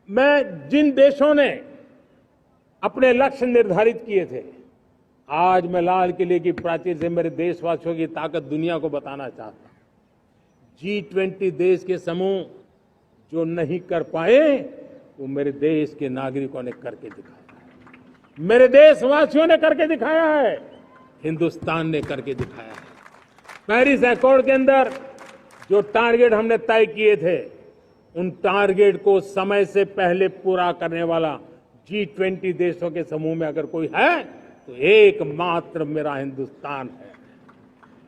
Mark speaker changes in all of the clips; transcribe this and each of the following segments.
Speaker 1: मैं जिन देशों ने अपने लक्ष्य निर्धारित किए थे, आज मैं लाल किले की प्राचीर से मेरे देशवासियों की ताकत दुनिया को बताना चाहता हूं। G20 देश के समूह जो नहीं कर पाए वो मेरे देश के नागरिकों ने करके दिखाया है, मेरे देशवासियों ने करके दिखाया है, हिंदुस्तान ने करके दिखाया है। पेरिस एकॉर्ड के अंदर जो टारगेट हमने तय किए थे, उन टारगेट को समय से पहले पूरा करने वाला G20 देशों के समूह में अगर कोई है तो एकमात्र मेरा हिंदुस्तान है,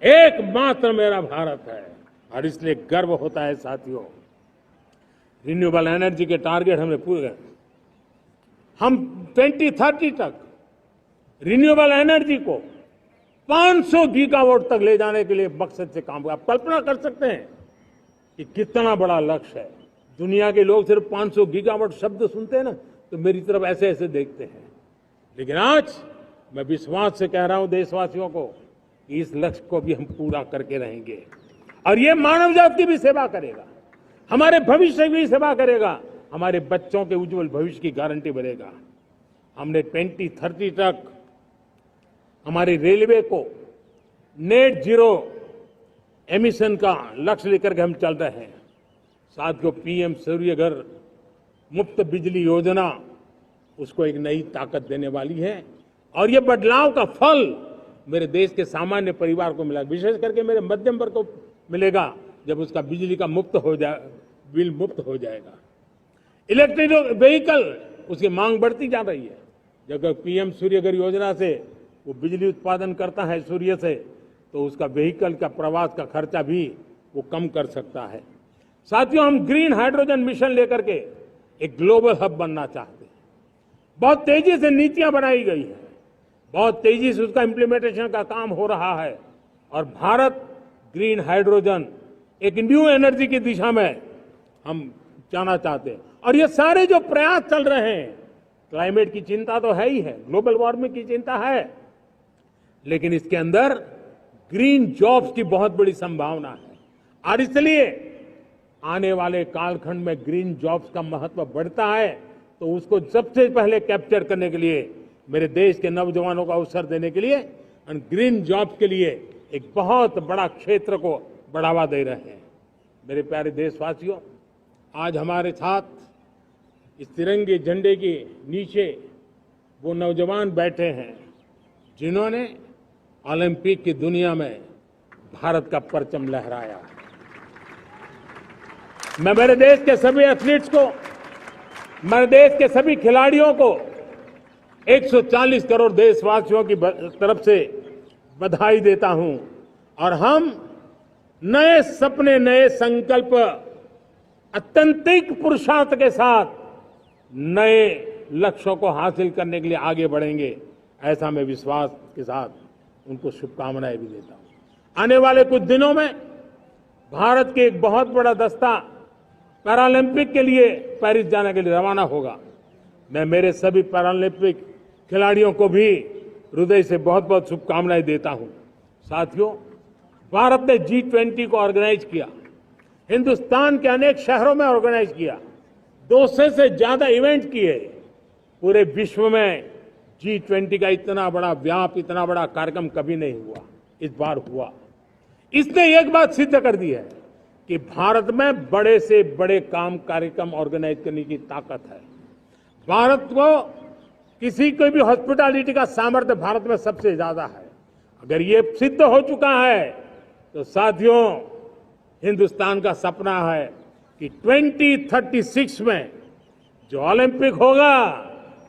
Speaker 1: एकमात्र मेरा भारत है। और इसलिए गर्व होता है साथियों। रिन्यूएबल एनर्जी के टारगेट हमने पूरे, हम 2030 तक रिन्यूएबल एनर्जी को 500 गीगावाट तक ले जाने के लिए मकसद से काम किया। आप कल्पना कर सकते हैं कि कितना बड़ा लक्ष्य है। दुनिया के लोग सिर्फ 500 गीगावाट शब्द सुनते हैं ना तो मेरी तरफ ऐसे ऐसे देखते हैं, लेकिन आज मैं विश्वास से कह रहा हूं देशवासियों को कि इस लक्ष्य को भी हम पूरा करके रहेंगे। और ये मानव जाति की भी सेवा करेगा, हमारे भविष्य की भी सेवा करेगा, हमारे बच्चों के उज्जवल भविष्य की गारंटी बनेगा। हमने 2030 तक हमारी रेलवे को नेट जीरो एमिशन का लक्ष्य लेकर के हम चल रहे हैं। साथियों, पीएम सूर्य घर मुफ्त बिजली योजना उसको एक नई ताकत देने वाली है और ये बदलाव का फल मेरे देश के सामान्य परिवार को मिला, विशेष करके मेरे मध्यम वर्ग को मिलेगा जब उसका बिजली का बिल मुफ्त हो जाएगा। इलेक्ट्रिक व्हीकल उसकी मांग बढ़ती जा रही है। जब पीएम सूर्य घर योजना से वो बिजली उत्पादन करता है सूर्य से, तो उसका व्हीकल का प्रवास का खर्चा भी वो कम कर सकता है। साथियों, हम ग्रीन हाइड्रोजन मिशन लेकर के एक ग्लोबल हब बनना चाहते हैं। बहुत तेजी से नीतियां बनाई गई है, बहुत तेजी से उसका इम्प्लीमेंटेशन का काम हो रहा है और भारत ग्रीन हाइड्रोजन एक न्यू एनर्जी की दिशा में हम जाना चाहते हैं। और ये सारे जो प्रयास चल रहे हैं, क्लाइमेट की चिंता तो है ही है, ग्लोबल वार्मिंग की चिंता है, लेकिन इसके अंदर ग्रीन जॉब्स की बहुत बड़ी संभावना है। और इसलिए आने वाले कालखंड में ग्रीन जॉब्स का महत्व बढ़ता है, तो उसको सबसे पहले कैप्चर करने के लिए मेरे देश के नौजवानों को अवसर देने के लिए और ग्रीन जॉब्स के लिए एक बहुत बड़ा क्षेत्र को बढ़ावा दे रहे हैं। मेरे प्यारे देशवासियों, आज हमारे साथ इस तिरंगे झंडे के नीचे वो नौजवान बैठे हैं जिन्होंने ओलंपिक की दुनिया में भारत का परचम लहराया। मैं मेरे देश के सभी एथलीट्स को, मेरे देश के सभी खिलाड़ियों को 140 करोड़ देशवासियों की तरफ से बधाई देता हूं और हम नए सपने, नए संकल्प, अत्यंतिक पुरुषार्थ के साथ नए लक्ष्यों को हासिल करने के लिए आगे बढ़ेंगे, ऐसा मैं विश्वास के साथ उनको शुभकामनाएं भी देता हूं। आने वाले कुछ दिनों में भारत के एक बहुत बड़ा दस्ता पैरालंपिक के लिए पेरिस जाने के लिए रवाना होगा। मैं मेरे सभी पैरालंपिक खिलाड़ियों को भी हृदय से बहुत बहुत शुभकामनाएं देता हूं। साथियों, भारत ने G20 को ऑर्गेनाइज किया, हिंदुस्तान के अनेक शहरों में ऑर्गेनाइज किया, 200 से ज्यादा इवेंट किए। पूरे विश्व में G20 का इतना बड़ा व्याप, इतना बड़ा कार्यक्रम कभी नहीं हुआ, इस बार हुआ। इसने एक बात सिद्ध कर दी है कि भारत में बड़े से बड़े काम, कार्यक्रम ऑर्गेनाइज करने की ताकत है। भारत को किसी को भी हॉस्पिटैलिटी का सामर्थ्य भारत में सबसे ज्यादा है। अगर ये सिद्ध हो चुका है तो साथियों, हिंदुस्तान का सपना है कि 2036 में जो ओलंपिक होगा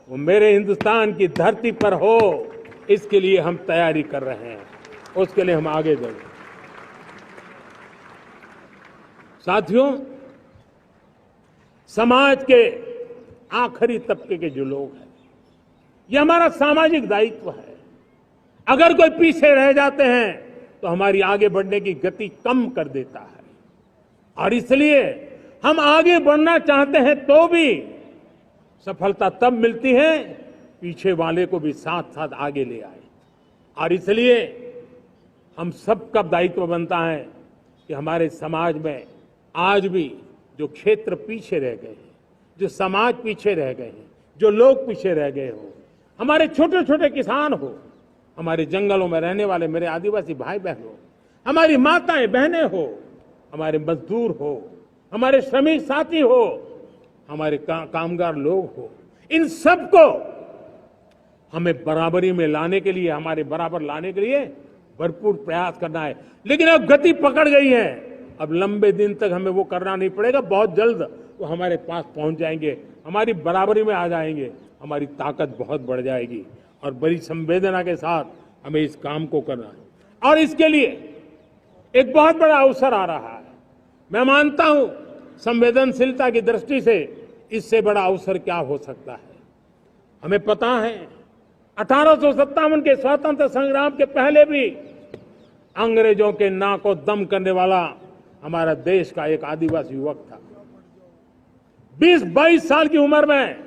Speaker 1: वो मेरे हिंदुस्तान की धरती पर हो। इसके लिए हम तैयारी कर रहे हैं, उसके लिए हम आगे बढ़ेंगे। साथियों, समाज के आखिरी तबके के जो लोग हैं, ये हमारा सामाजिक दायित्व है। अगर कोई पीछे रह जाते हैं तो हमारी आगे बढ़ने की गति कम कर देता है और इसलिए हम आगे बढ़ना चाहते हैं तो भी सफलता तब मिलती है पीछे वाले को भी साथ साथ आगे ले आए। और इसलिए हम सबका दायित्व बनता है कि हमारे समाज में आज भी जो क्षेत्र पीछे रह गए हैं, जो समाज पीछे रह गए हैं, जो लोग पीछे रह गए हो, हमारे छोटे छोटे किसान हो, हमारे जंगलों में रहने वाले मेरे आदिवासी भाई बहन हो, हमारी माताएं बहनें हो, हमारे मजदूर हो, हमारे श्रमिक साथी हो, हमारे कामगार लोग हो, इन सबको हमें बराबरी में लाने के लिए, हमारे बराबर लाने के लिए भरपूर प्रयास करना है। लेकिन अब गति पकड़ गई है, अब लंबे दिन तक हमें वो करना नहीं पड़ेगा, बहुत जल्द वो हमारे पास पहुंच जाएंगे, हमारी बराबरी में आ जाएंगे, हमारी ताकत बहुत बढ़ जाएगी और बड़ी संवेदना के साथ हमें इस काम को करना है। और इसके लिए एक बहुत बड़ा अवसर आ रहा है। मैं मानता हूं संवेदनशीलता की दृष्टि से इससे बड़ा अवसर क्या हो सकता है। हमें पता है 1857 के स्वतंत्रता संग्राम के पहले भी अंग्रेजों के नाक को दम करने वाला हमारा देश का एक आदिवासी युवक था। 20-22 साल की उम्र में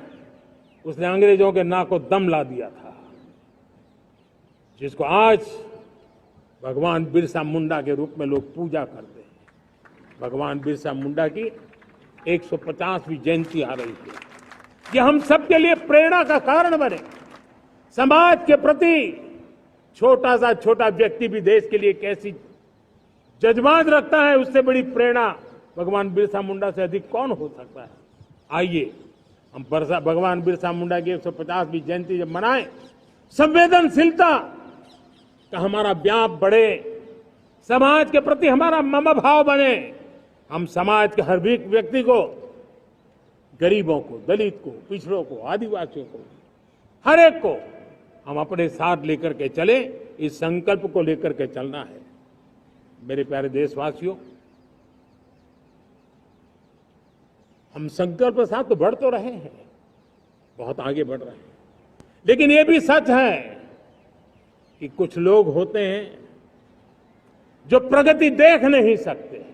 Speaker 1: उसने अंग्रेजों के नाक को दम ला दिया था, जिसको आज भगवान बिरसा मुंडा के रूप में लोग पूजा करते हैं। भगवान बिरसा मुंडा की 150वीं जयंती आ रही है। ये हम सबके लिए प्रेरणा का कारण बने। समाज के प्रति छोटा सा छोटा व्यक्ति भी देश के लिए कैसी जज्बात रखता है, उससे बड़ी प्रेरणा भगवान बिरसा मुंडा से अधिक कौन हो सकता है। आइए हम भगवान बिरसा मुंडा की 150वीं जयंती जब मनाएं, संवेदनशीलता का हमारा व्याप बढ़े, समाज के प्रति हमारा ममभाव बने, हम समाज के हर व्यक्ति को, गरीबों को, दलित को, पिछड़ों को, आदिवासियों को, हर एक को हम अपने साथ लेकर के चले। इस संकल्प को लेकर के चलना है। मेरे प्यारे देशवासियों, हम संकल्प के साथ तो बढ़ तो रहे हैं, बहुत आगे बढ़ रहे हैं, लेकिन ये भी सच है कि कुछ लोग होते हैं जो प्रगति देख नहीं सकते।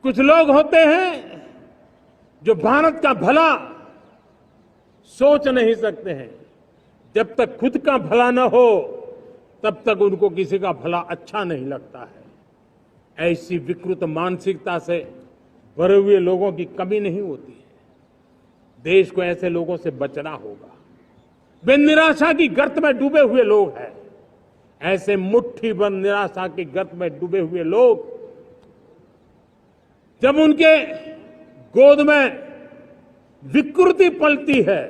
Speaker 1: कुछ लोग होते हैं जो भारत का भला सोच नहीं सकते हैं। जब तक खुद का भला न हो तब तक उनको किसी का भला अच्छा नहीं लगता है। ऐसी विकृत मानसिकता से भरे हुए लोगों की कमी नहीं होती है। देश को ऐसे लोगों से बचना होगा। वे निराशा की गर्त में डूबे हुए लोग हैं। ऐसे मुट्ठी भर निराशा की गर्त में डूबे हुए लोग, जब उनके गोद में विकृति पलती है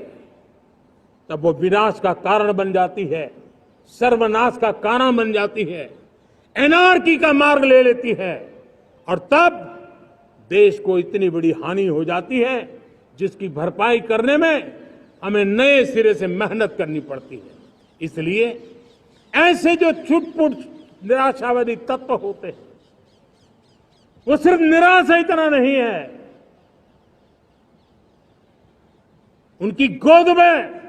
Speaker 1: तब वो विनाश का कारण बन जाती है, सर्वनाश का कारण बन जाती है, एनार्की का मार्ग ले लेती है, और तब देश को इतनी बड़ी हानि हो जाती है जिसकी भरपाई करने में हमें नए सिरे से मेहनत करनी पड़ती है। इसलिए ऐसे जो छुटपुट निराशावादी तत्व होते हैं, वो सिर्फ निराशा इतना नहीं है, उनकी गोद में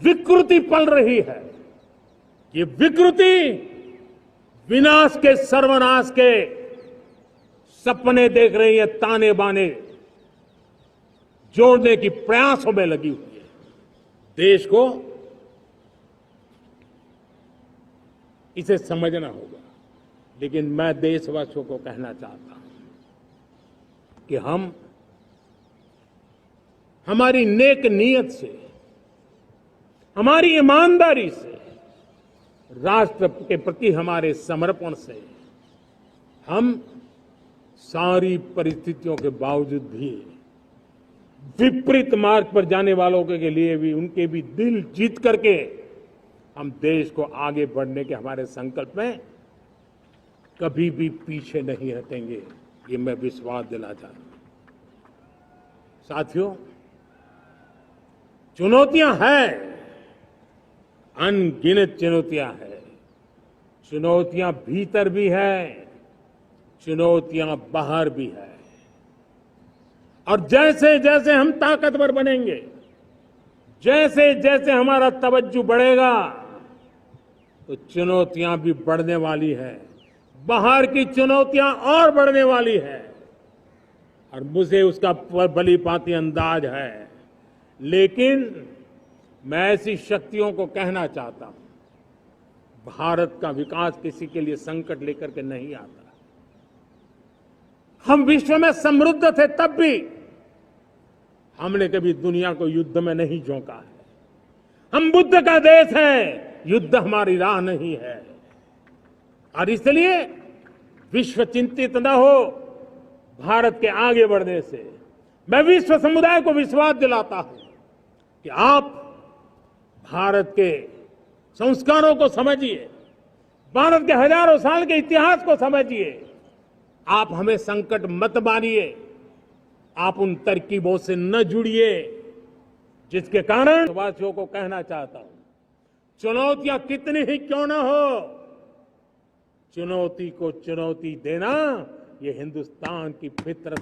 Speaker 1: विकृति पल रही है। ये विकृति विनाश के, सर्वनाश के सपने देख रही है, ताने बाने जोड़ने की प्रयासों में लगी हुई है। देश को इसे समझना होगा। लेकिन मैं देशवासियों को कहना चाहता हूं कि हम हमारी नेक नीयत से, हमारी ईमानदारी से, राष्ट्र के प्रति हमारे समर्पण से हम सारी परिस्थितियों के बावजूद भी विपरीत मार्ग पर जाने वालों के लिए भी, उनके भी दिल जीत करके हम देश को आगे बढ़ने के हमारे संकल्प में कभी भी पीछे नहीं हटेंगे। ये मैं विश्वास दिला चाहता हूं। साथियों, चुनौतियां हैं, अनगिनत चुनौतियां हैं। चुनौतियां भीतर भी है, चुनौतियां बाहर भी है। और जैसे जैसे हम ताकतवर बनेंगे, जैसे जैसे हमारा तवज्जो बढ़ेगा, तो चुनौतियां भी बढ़ने वाली है। बाहर की चुनौतियां और बढ़ने वाली है, और मुझे उसका भली भांति अंदाज है। लेकिन मैं ऐसी शक्तियों को कहना चाहता हूं, भारत का विकास किसी के लिए संकट लेकर के नहीं आता। हम विश्व में समृद्ध थे तब भी हमने कभी दुनिया को युद्ध में नहीं झोंका है। हम बुद्ध का देश है, युद्ध हमारी राह नहीं है। और इसलिए विश्व चिंतित न हो भारत के आगे बढ़ने से। मैं विश्व समुदाय को विश्वास दिलाता हूं कि आप भारत के संस्कारों को समझिए, भारत के हजारों साल के इतिहास को समझिए। आप हमें संकट मत मानिए, आप उन तरकीबों से न जुड़िए जिसके कारण देशवासियों को कहना चाहता हूं, चुनौतियां कितनी ही क्यों ना हो, चुनौती को चुनौती देना ये हिंदुस्तान की फितरत